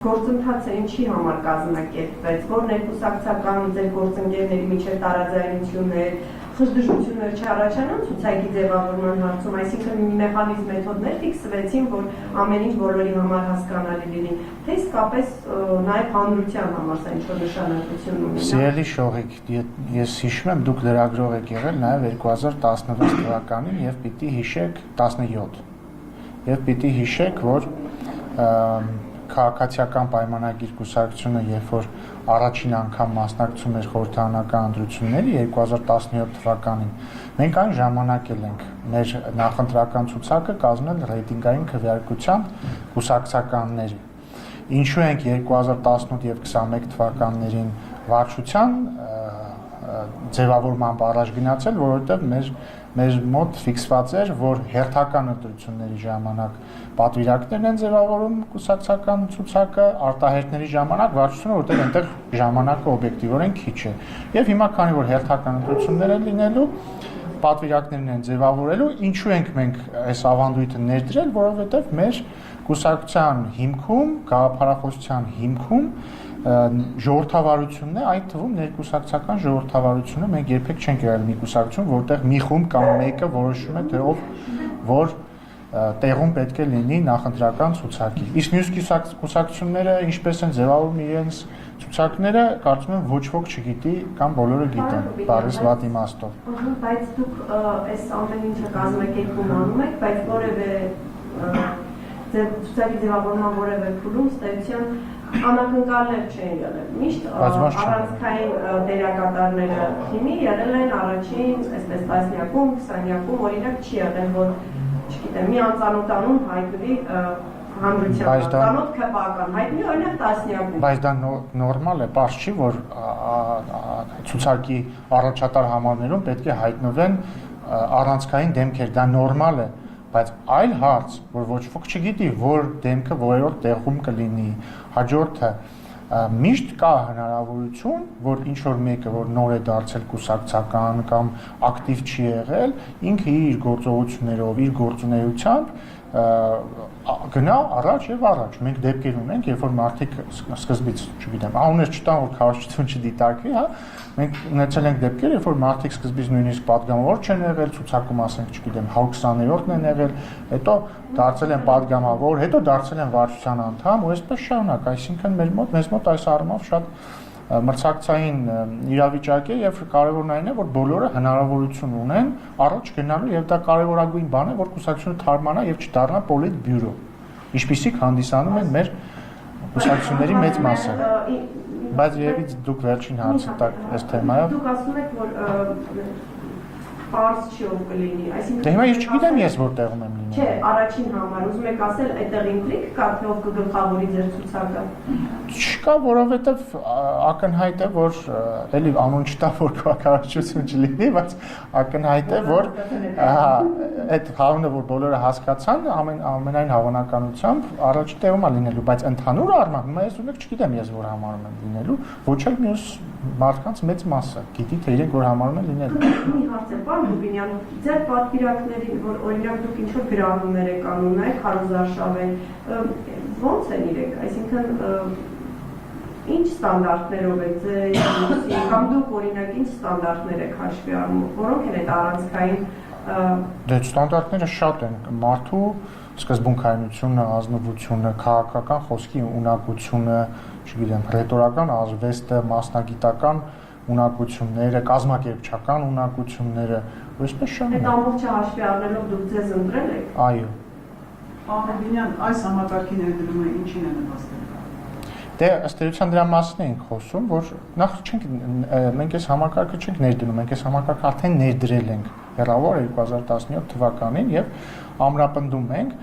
Գործընթացը ինչի համար կազմակերպվեց, որ ներկուսակցական ձեր գործընկերների միջև տարաձայնություններ, խժդժություններ չառաջանան ցուցակի ձևավորման հարցում, այսինքն մեխանիզմ մեթոդներ ֆիքսվեցին, որ ամեն ինչ բոլորի համար հասկանալի լինի, թե իսկապես նաև հանրության համար սա ինչ-որ նշանակություն ունի։ Սիրելի Շողիկ, ես հիշում եմ, դուք լրագրող եք եղել նաև 2016 թվականին եւ պիտի հիշեք 17 եւ պիտի հիշեք, որ քաղաքացիական պայմանագիր կուսակցությունը, երբ որ առաջին անգամ մասնակցում էր խորհրդարանական ընտրությունների 2017 թվականին, մենք այն ժամանակ ենք մեր նախընտրական ցուցակը կազմել ռեյտինգային քվեարկությամբ կուսակցականների։ Ինչու ենք 2018 եւ 21 թվականներին վարչության ձևավորմամբ առաջ գնացել, որովհետեւ մեր մոտ ֆիքսված էր, որ հերթական ընտրությունների ժամանակ պատվիրակներն են ձևավորում կուսակցական ցուցակը, արտահերթների ժամանակ վարչությունը, որտեղ այնտեղ ժամանակը օբյեկտիվորեն քիչ է։ Եվ հիմա քանի որ հերթական ընտրություններ են լինելու, պատվիրակներն են ձևավորելու, ինչու ենք մենք այս ավանդույթը ներդրել, որովհետև մեր կուսակցության հիմքում, գաղափարախոսության հիմքում ժողովրդավարությունն է, այդ թվում ներկուսակցական ժողովրդավարությունը, մենք երբեք չենք եղել մի կուսակցություն, որտեղ մի խումբ կամ մեկը որոշում է թե որ տեղում պետք է լինի նախընտրական ցուցակի։ Իսկ մյուս կուսակցությունները ինչպես են ձևավորում իրենց ցուցակները, կարծում եմ ոչ ոք չգիտի կամ բոլորը գիտեն, բառից վատ իմաստով։ Բայց դուք այս ամեն ինչը կազմակերպում անում եք, բայց որևէ ցուցակի ձևավորման որևէ փուլում ստեղծության անակնկալներ չեն եղել։ Միշտ առանցքային դերակատարները թիմի եղել են առաջին, այսպես տասնյակում, 20-յակում, օրինակ չի եղել, որ, չգիտեմ, մի անծանոթանուն հայտնվի հանրության ծանոթ քպական, հայտնի օրինակ տասնյակում։ Բայց դա նորմալ է, պարզ չի, որ ցուցակի առաջատար համարներում պետք է հայտնվեն առանցքային դեմքեր, դա նորմալ է։ Բայց այլ հարց, որ ոչ ոք չգիտի, որ դեմքը որերորդ տեղում կլինի, հաջորդը միշտ կա հնարավորություն, որ ինչ-որ մեկը, որ նոր է դարձել կուսակցական կամ ակտիվ չի եղել, ինքը իր գործողություններով, իր գործունեությամբ գնա առաջ եւ առաջ։ Մենք դեպքեր ունենք, երբ որ մարդիկ սկզբից, չգիտեմ, անուններ չտան, որ քարոզչություն չդիտարկվի, հա, մենք ունեցել ենք դեպքեր, երբ որ մարդիկ սկզբից նույնիսկ падգամավոր չեն եղել, ցուցակում ասենք, չգիտեմ, 120-րդն են եղել, հետո դարձել են падգամավոր, հետո դարձել են վարչության անդամ, ու այսպես շարունակ, այսինքն մեզ մոտ այս առումով շատ մրցակցային իրավիճակ է եւ կարեւորն այն է, որ բոլորը հնարավորություն ունեն առաջ գնալու եւ դա կարեւորագույն բան է, որ կուսակցությունը թարմանա եւ չդառնա պոլիտ բյուրո, ինչպիսիք հանդիսանում են մեր կուսակցությունների մեծ մասը։ Բայց երևի դուք վերջին հարցը տակ այս թեմայով։ Դուք ասում եք, որ պարզ չի ով կլինի, այսինքն դե հիմա ես չգիտեմ ես որտեղում եմ լինում։ Չէ, առաջին համար ուզում եք ասել այդտեղ ինտրիգ կա, թե ով կգլխավորի ձեր ցուցակը։ Չկա, որովհետև ակնհայտ է, որ էլի անուն չտա, որ քարոզչություն չլինի, բայց ակնհայտ է, որ այդ հանունը, որ բոլորը հասկացան, ամենայն հավանականությամբ առաջի տեղում է լինելու, բայց ընդհանուր առմամբ հիմա ես ունեք չգիտեմ ես որ համարում եմ լինելու, ոչ էլ մյուս մարդկանց մեծ մասը գիտի թե իրենք որ համարում են լինելու։ Մի հարց է, պարոն Դուբինյան, ձեր պատվիրակներին, որ օրինակ դուք ինչ-որ գրառումներ եք անում, նայեք քարոզարշավեն, ո՞նց են իրենք, այսինքն ինչ ստանդարտներով եք ձեր կամ դուք օրինակ ինչ ստանդարտներ եք հաշվի առնում, որոնք են այդ առանցքային Դե ստանդարտները շատ են, մարդու սկզբունքայնությունը, ազնվությունը, քաղաքական խոսքի ունակությունը, չգիտեմ, ռետորական արվեստը, մասնագիտական ունակությունները, կազմակերպչական ունակությունները, այսպես շան։ Այդ ամբողջը հաշվի առնելով դուք ձեզ ընտրել եք։ Այո։ Պարոն Դուբինյան, այս համակարգի ներդրումը ինչին է նպաստել։ Դե ըստ էության դրա մասին ենք խոսում, որ նախ մենք այս համակարգը չենք ներդնում, մենք այս համակարգը արդեն ներդրել ենք հեռավոր 2017 թվականին եւ ամրապնդում ենք,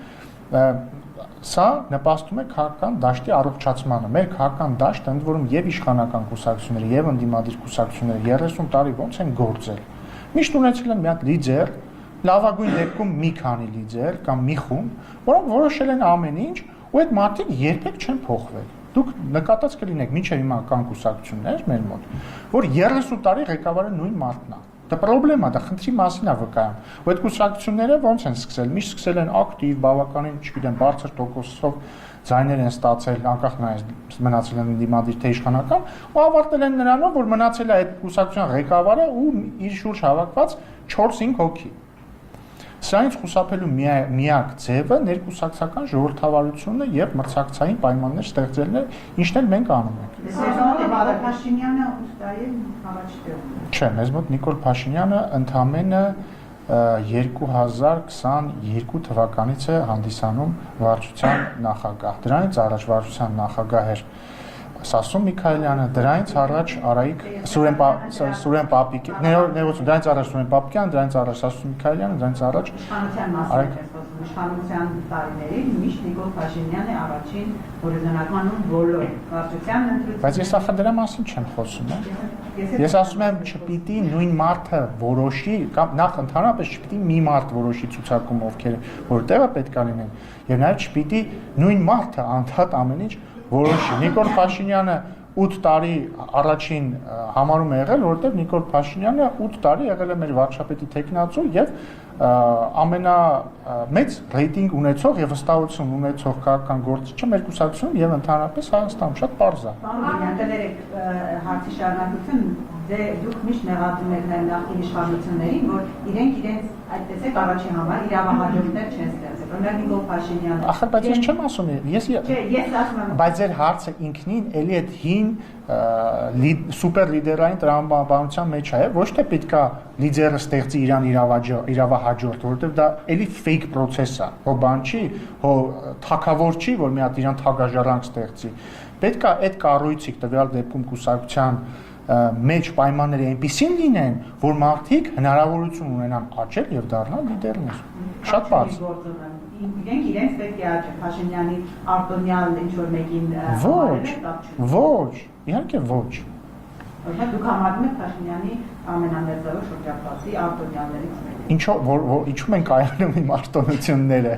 սա նպաստում է քաղաքական դաշտի առողջացմանը։ Մեր քաղաքական դաշտը ընդ որում եւ իշխանական կուսակցությունները եւ ընդդիմադիր կուսակցությունները 30 տարի ոնց են գործել։ Միշտ ունեցել են մի հատ լիդեր, լավագույն դեպքում մի քանի լիդեր կամ մի խումբ, որոնք որոշել են ամեն ինչ, ու այդ մարդիկ երբեք չեն փոխվել։ Դուք նկատած կլինեք, մինչև հիմա կան կուսակցություններ մեր մոտ, որ 30 տարի ղեկավարը նույն մարդն է։ Դա խնդրեմա, դա խնդրի մասին է վկայում։ Ու այդ կուսակցությունները ոնց են սկսել։ Միշտ սկսել են ակտիվ, բավականին, չգիտեմ, բարձր տոկոսով ձայներ են ստացել, անկախ նայած մնացել են դիմադիր թե իշխանական, ու ավարտել են նրանով, որ մնացել է այդ կուսակցության ղեկավարը ու իր շուրջ հավաքված 4-5 հոգի։ Սրանից խուսափելու միակ ձևը ներկուսակցական ժողովրդավարությունն է եւ մրցակցային պայմաններ ստեղծելն է, ինչն էլ մենք անում ենք։ Փաշինյանը ուստայի առաջ դեպքում։ Չէ, մեզ մոտ Նիկոլ Փաշինյանը ընդամենը 2022 թվականից է հանդիսանում վարչության նախագահ։ Դրանից առաջ վարչության նախագահ էր Սասուն Միքայելյանը, դրանից առաջ Արայիկ Սուրեն Պապիկյան, դրանից առաջ Սուրեն Պապիկյան, դրանից առաջ Սասուն Միքայելյանը, դրանից առաջ իշխանության մասին իշխանության տարիներին միշտ Նիկոլ Փաշինյանը առաջին օրինականում բոլոր վարչության ընտրության։ Բայց ես ախր դրա մասին չեմ խոսում, Ես ասում եմ չպիտի նույն մարդը որոշի կամ նախ ընդհանրապես չպիտի մի մարդ որոշի ցուցակում ովքեր որտեղը պետք է լինեն եւ նաեւ չպիտի նույն մարդը անդադ ամեն ինչ որոշի։ Նիկոլ Փաշինյանը 8 տարի առաջին համարում է եղել, որովհետեւ Նիկոլ Փաշինյանը 8 տարի եղել է մեր վարչապետի տեխնացու եւ ամենամեծ ռեյտինգ ունեցող եւ վստահություն ունեցող քաղաքական գործիչը մեր կուսակցությունում եւ ընդհանրապես Հայաստանում շատ པարզ է։ Դերեք հարցի շարունակություն դուք միշտ նեղացնում եք նաեւ նախկին իշխանություններին, որ իրենք այդպես է առաջին համար իրավահաջորդներ չեն ստեղծել։ Օրինակ Նիկոլ Փաշինյանը։ Ախր բայց ես չեմ ասում, ես ասում եմ։ Բայց ձեր հարցը ինքնին էլի այդ հին սուպեր լիդերային տրամաբանության մեջ է, ոչ թե պետքա լիդերը ստեղծի իրան իրավահաջորդ, որովհետև դա էլի fake process է, հո բան չի, հո թակավոր չի, որ մի հատ իրան թագաժարանք ստեղծի։ Պետքա այդ կառույցիկ տվյալ դեպքում կուսակցության մեջ պայմանները այնպիսին լինեն, որ մարդիկ հնարավորություն ունենան աճել եւ դառնալ լիդերներ։ Շատ բարձ։ Իրենք իրենց պետք է աճեն Փաշինյանի արտոնյալ ինչ-որ մեկին Ոչ, իհարկե ոչ։ Օրինակ դուք համարում եք Փաշինյանի ամենամեծավոր շրջապատի արտոնյալներից մեկը։ Ինչու մենք կայանում իմ արտոնությունները։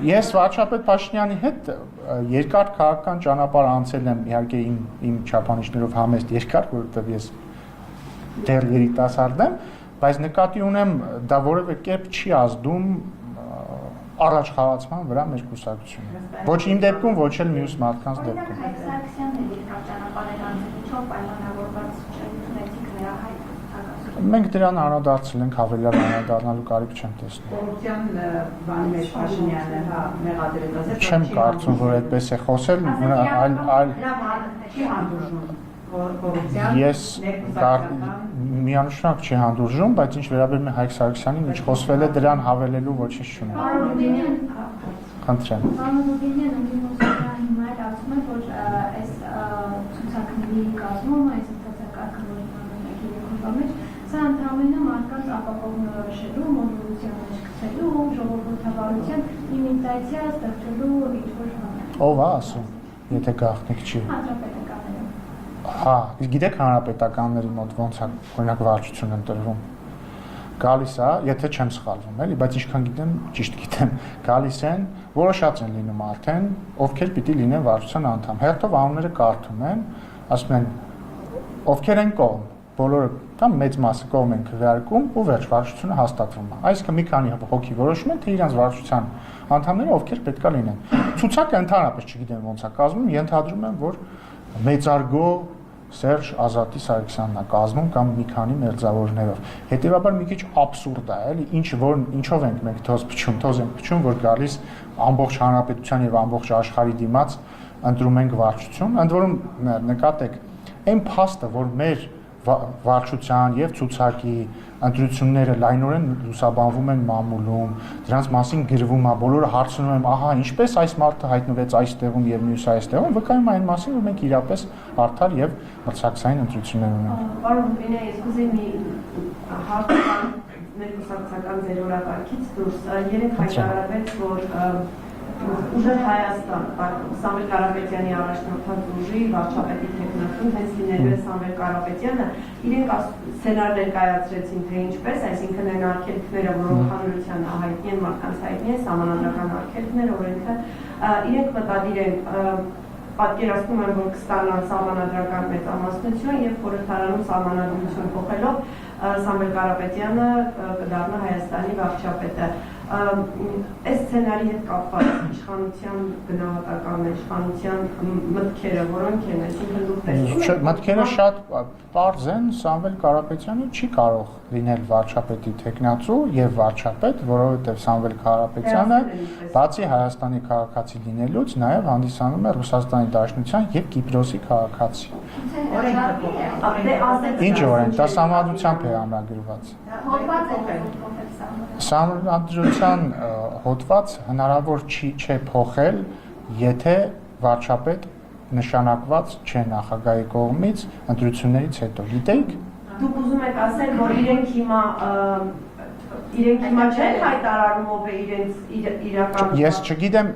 Ես վարչապետ Փաշինյանի հետ երկար քաղաքական ճանապարհ անցել եմ, իհարկե իմ չափանիշներով համեստ երկար, որովհետև ես դեռ երիտասարդ եմ, բայց նկատի ունեմ դա որևէ կերպ չի ազդում առաջ խաղացման վրա մեր կուսակցությունը։ Ոչ իմ դեպքում, ոչ էլ մյուս մարդկանց դեպքում։ Մենք դրան անդրադարձել ենք, հավելյալ անդրադառնալու կարիք չեմ տեսնում։ Կոռուպցիան բանի մեջ Փաշինյանը մեղադրել է։ Չեմ կարծում, որ այդպես է խոսել, Ես միանշանակ չի հանդուրժում, բայց ինչ վերաբերում է Հայկ Սարգսյանին, ինչ խոսվել է դրան հավելելու ոչինչ չունեմ։ Խնդրեմ։ Հիմա էլ ասում է, որ այս ցուցակների կազմում, այս ընթացակարգավորման մեջ, սա ընդհանրապես մարդկանց ապահովելու, մոդուլյացիա մեջ գցելու, ժողովրդավարության իմիտացիա ստեղծելու ինչ-որ բան։ Ով է ասում, եթե գաղտնիք չի։ Հանրապետականները։ Հա, գիտեք հանրապետականների մոտ ոնց է օրինակ վարչություն ընտրվում։ Գալիս է, եթե չեմ սխալվում, էլի, բայց ինչքան գիտեմ, ճիշտ գիտեմ, գալիս են, որոշած են լինում արդեն, ովքեր պիտի լինեն վարչության անդամ։ Հերթով անունները կարդում են, ասում են, ովքեր են կողմ, բոլորը կամ մեծ մասը կողմ են քվեարկում ու վերջ վարչությունը հաստատվում է։ Այսինքն մի քանի հոգի որոշում են, թե իրանց վարչության անդամները ովքեր պետքա լինեն։ Ցուցակը ընդհանրապես չգիտեմ ոնց է կազմում, ենթադրում եմ, որ մեծարգո Սերժ Ազատի Սարգսյանն է կազմում կամ մի քանի մերձավորներով։ Հետևաբար մի քիչ աբսուրդ է, էլի, ինչով ենք մենք թոզ փչում, որ գալիս ամբողջ հանրապետության եւ ամբողջ աշխարհի դիմաց ընտրում ենք վարչություն, ընդ որում նկատեք, այն փաստը, որ մեր վարչության եւ ցուցակի ընտրությունները լայնորեն լուսաբանվում են մամուլում, դրանց մասին գրվում է, բոլորը հարցնում են, ահա, ինչպես այս մարդը հայտնվեց այստեղում եւ մյուս այստեղում, վկայում այն մասին, որ մենք իրապես արդար եւ մրցակցային ընտրություններ ունենք։ Պարոն Բինե, ես կուզեի մի հարց ներկուսակցական ձեր օրակարգից դուրս, երեք հայտարարվեց, որ Ուժեղ Հայաստան, Սամվել Կարապետյանի առաջնորդած ուժի վարչապետի տեխնացուն հենց լինելու է Սամվել Կարապետյանը, իրենք սցենար ներկայացրեցին, թե ինչպես, այսինքն այն արգելքները, որոնք հանրությանը հայտնի են, մարդկանց հայտնի են, սահմանադրական արգելքներ, օրենքը, իրենք մտադիր են պատկերացնում եմ, որ կստանան սահմանադրական մեծամասնություն եւ խորհրդարանում սահմանադրություն փոխելով Սամվել Կարապետյանը կդառնա Հայաստանի վարչապետը։ Այս սցենարի հետ կապված իշխանության գնահատականն, իշխանության մտքերը, որոնք են, այսինքն դուք տեսնում մտքերը շատ պարզ են, Սամվել Կարապետյանը չի կարող լինել վարչապետի թեկնածու եւ վարչապետ, որովհետեւ Սամվել Կարապետյանը բացի Հայաստանի քաղաքացի լինելուց նաեւ հանդիսանում է Ռուսաստանի Դաշնության եւ Կիպրոսի քաղաքացի։ Ինչ օրենք, դա համադրությամբ է ամրագրված։ Համադրության հոդված հնարավոր չէ փոխել, եթե վարչապետ նշանակված չէ նախագահի կողմից ընտրություններից հետո։ Գիտեիք։ Դուք ուզում եք ասել, որ իրենք հիմա չեն հայտարարում ով է իրենց իրական։ Ես չգիտեմ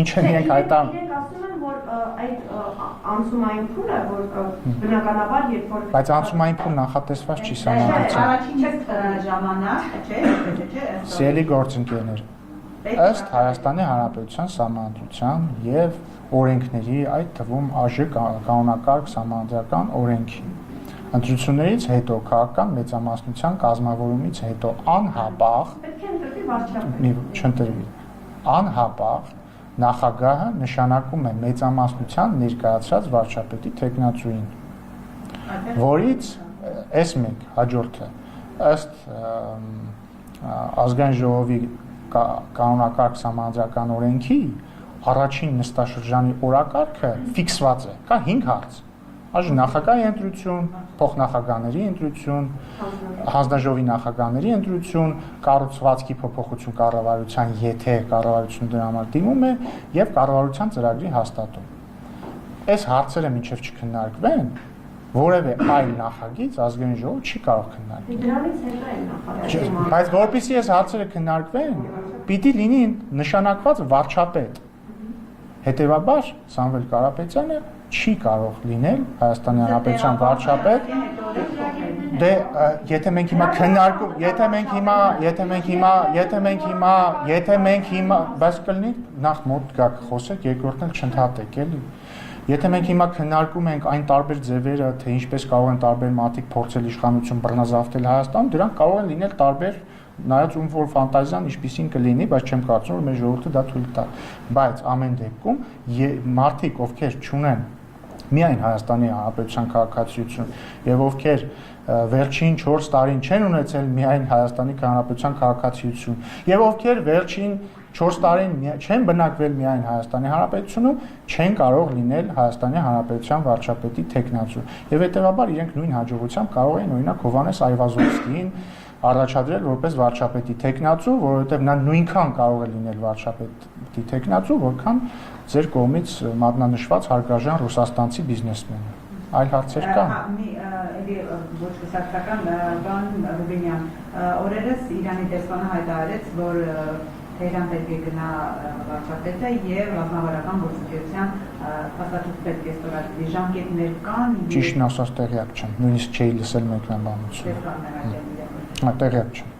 ինչ են իրենք հայտարարում։ Իրենք ասում են, որ այդ անցումային փուլը, որ բնականաբար երբ որ Բայց անցումային փուլ նախատեսված չի համադրության։ Առաջին ժամանակ, չէ՞, Սիրելի գործընկերներ, ըստ Հայաստանի Հանրապետության Սահմանադրության եւ օրենքների, այդ թվում ԱԺ կանոնակարգ սահմանադրական օրենքի ընտրություններից հետո քաղաքական մեծամասնության կազմավորումից հետո անհապաղ պետք է ընտրվի վարչապետ։ չընտրվի անհապաղ նախագահը նշանակում է մեծամասնության ներկայացրած վարչապետի թեկնածուին, որից S1 հաջորդը ըստ ազգային ժողովի կանոնակարգ սահմանադրական օրենքի առաջին նստաշրջանի օրակարգը ֆիքսված է, կա 5 հարց։ Այժմ նախագահի ընտրություն, փոխնախագահների ընտրություն, հանձնաժողովի նախագահների ընտրություն, կառուցվածքի փոփոխություն կառավարության, եթե կառավարությունը դրա համար դիմում է, եւ կառավարության ծրագրի հաստատում։ Այս հարցերը մինչև չքննարկվեն, որևէ այլ նախագիծ ազգային ժողովը չի կարող քննարկել։ Դրանից հետո է նախագահի։ Բայց որպեսզի այս հարցերը քննարկվեն, պիտի լինի նշանակված վարչապետ։ Հետևաբար Սամվել Կարապետյանը չի կարող լինել Հայաստանի Հանրապետության վարչապետ։ Դե եթե մենք հիմա քննարկում, եթե մենք հիմա, բայց կլինի նախ մոտ գաք խոսեք, երկրորդն էլ չընդհատեք, էլի։ Եթե մենք հիմա քննարկում ենք այն տարբեր ձևերը, թե ինչպես կարող են տարբեր մարդիկ փորձել իշխանություն բռնազավթել Հայաստանում, դրանք կարող են լինել տարբեր, նայած ում որ ֆանտազիան ինչպեսին կլինի, բայց չեմ կարծում, որ մեր ժողովուրդը դա թույլ տա։ Բայց ամեն դեպքում մարդիկ, ովքեր չունեն միայն Հայաստանի Հանրապետության քաղաքացիություն եւ ովքեր վերջին 4 տարին չեն ունեցել միայն Հայաստանի Հանրապետության քաղաքացիություն եւ ովքեր վերջին 4 տարին չեն բնակվել միայն Հայաստանի Հանրապետությունում, չեն կարող լինել Հայաստանի Հանրապետության վարչապետի թեկնածու։ Եվ հետեւաբար իրենք նույն հաջողությամբ կարող են օրինակ Հովհաննես Այվազովսկիին առաջադրել որպես վարչապետի թեկնածու, որովհետև նա նույնքան կարող է լինել վարչապետի թեկնածու, որքան ձեր կողմից մատնանշված հարգարժան ռուսաստանցի բիզնեսմենը։ Այլ հարցեր կան։ Էլի ոչ կուսակցական բան Ռուբինյան, օրերս Իրանի դեսպանը հայտարարեց, որ Թեհրան պետք է գնա վարչապետը եւ ռազմավարական գործընկերության փաստաթուղթ պետք է ստորագրի, ժամկետներ կան։ Ճիշտն ասած տեղյակ չեմ, նույնիսկ չէի լսել մեկնաբանությունը։ Տեղյակ չեմ։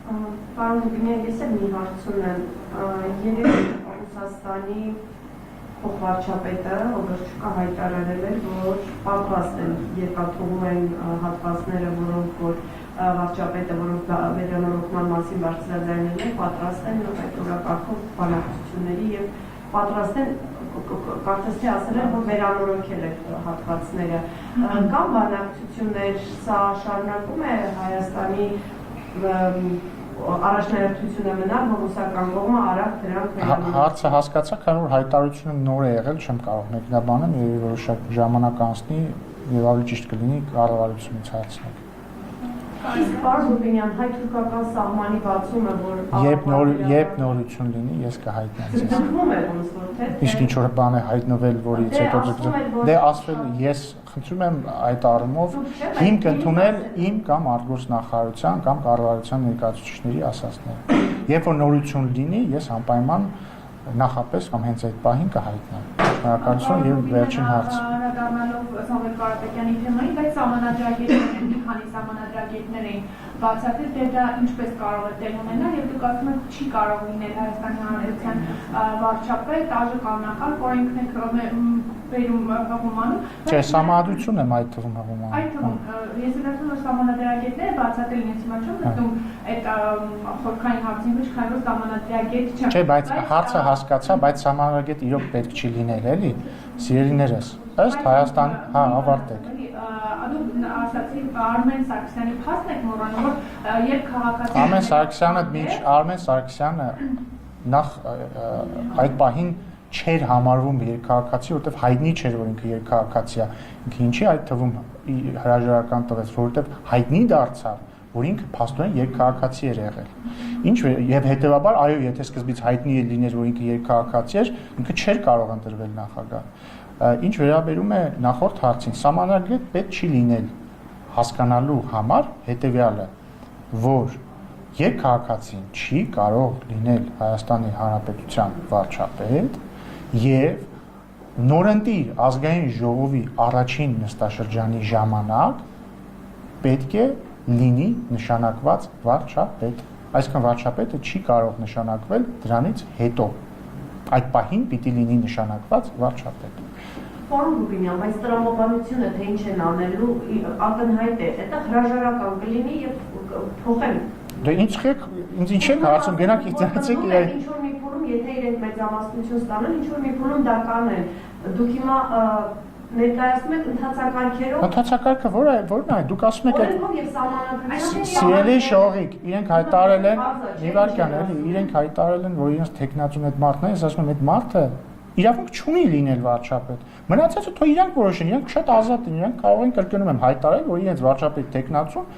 Պարոն Ռուբինյան, ես էլ մի հարց ունեմ։ Երևի Ռուսաստանի փոխվարչապետը Օգոստոկա հայտարարել է, որ պատրաստ են երկաթողում են հատվածները, որոնք որ վարչապետը, որոնք վերանորոգման մասին բարձրաձայնել են, պատրաստ են այդ օրակարգով բանակցությունների եւ պատրաստ են կարծես թե ասել են, որ վերանորոգել է հատվածները։ Կան բանակցություններ, սա շարունակում է Հայաստանի առաջնահերթությունը մնալ, որ ռուսական կողմը արագ դրանք հարցը հասկացա, քանի որ հայտարարությունը նոր է եղել, չեմ կարող մեկնաբանել, եւ որոշակ ժամանակ անցնի եւ ավելի ճիշտ կլինի կառավարությունից հարցնել։ Իսկ պարոն Ռուբինյան, հայ-թուրքական սահմանի բացումը, որ երբ նորություն լինի, ես կհայտնեմ ձեզ։ Ձգվում է ոնց որ թե։ Իսկ ինչ որ բան է հայտնվել, որից հետո ձգվում։ Դե ասվել, ես խնդրում եմ այդ առումով հիմք ընդունել իմ կամ արտգործնախարարության կամ կառավարության ներկայացուցիչների ասածները։ Երբ որ նորություն լինի, ես անպայման նախապես կամ հենց այդ պահին կհայտնեմ։ Շնորհակալություն եւ վերջին հարց։ Անդրադառնալով Սամվել Կարապետյանի թեմային, բայց սահմանադրագետի քանի սահմանադրագետներ էին բացատրել, թե դա ինչպես կարող է տեղ ունենալ, եւ դուք ասում եք չի կարող լինել Հայաստանի Հանրապետության վարչապետ, ԱԺ-կանոնական օրենքն է բերում հղումանում։ Չէ, սահմանադրություն եմ այդ թվում հղումանում։ Այդ թվում ես ասում եմ սահմանադրագետները բացատրել են ինձ մոտ մտնում այդ խորքային հարցին ոչ քան որ սահմանադրագետ չեմ։ Չէ, բայց հարցը հասկացա, բայց սահմանադրագետ իրոք պետք չի լինել, էլի, սիրելիներս։ Ըստ Հայաստան, հա, ավարտեք։ Դուք ասացիք Արմեն Սարգսյանի փաստն եք մոռանում, որ երբ քաղաքացի Արմեն Սարգսյանը նախ այդ պահին չէր համարվում երկքաղաքացի, որովհետև հայտնի չէր, որ ինքը երկքաղաքացի է։ Ինքը ինչի այդ թվում հրաժարական տվեց, որովհետև հայտնի դարձավ, որ ինքը փաստորեն երկքաղաքացի էր եղել։ Ինչ եւ հետեւաբար, այո, եթե սկզբից հայտնի է լիներ, որ ինքը երկքաղաքացի էր, ինքը չէր կարող ընտրվել նախագահ։ Ինչ վերաբերում է նախորդ հարցին, սահմանադրագետ պետք չի լինել հասկանալու համար հետեւյալը, որ երկքաղաքացին չի կարող լինել Հայաստանի Հանրապետության վարչապետ եւ նորընտիր ազգային ժողովի առաջին նստաշրջանի ժամանակ պետք է լինի նշանակված վարչապետ։ Այսինքն վարչապետը չի կարող նշանակվել դրանից հետո։ Այդ պահին պիտի լինի նշանակված վարչապետ։ Պարոն Ռուբինյան, բայց տրամաբանությունը թե ինչ են անելու ակնհայտ է, դա հրաժարական կլինի եւ փոխեն։ Դե ինձ եք հարցում, գնանք իծացեք իրար։ Ինչ որ մի փուլում, եթե իրենք մեծամասնություն ստանան, ինչ որ մի փուլում դա կանեն։ Դուք հիմա ներկայացնում եք ընթացակարգերով։ Ընթացակարգը որն է։ Դուք ասում եք օրենքով եւ սահմանադրությամբ։ Սիրելի շողիկ, իրենք հայտարարել են, Նիվարքյան, էլի, իրենք հայտարարել են, որ իրենց տեխնացուն այդ մարդն է, ես ասում եմ, այդ մարդը իրավունք չունի լինել վարչապետ։ Մնացածը թող իրանք որոշեն, իրանք շատ ազատ են, իրանք կարող են կրկնում եմ հայտարարել, որ իրենց վարչապետ տեխնացուն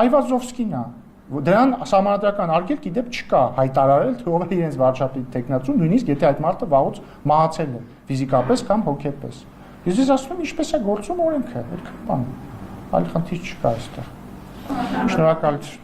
Այվազովսկին է։ Դրան սահմանադրական արգելք իդեպ չկա հայտարարել, թե ով է իրենց վարչապետ տեխնացուն, նույնիսկ եթե այդ մարդը վաղուց մահացել է, ֆիզիկապես կամ հոգեպես։ Ես ասում եմ, ինչպես է գործում օրենքը, այդքան բան։ Այլ խնդիր չկա այստեղ։ Շնորհակալություն։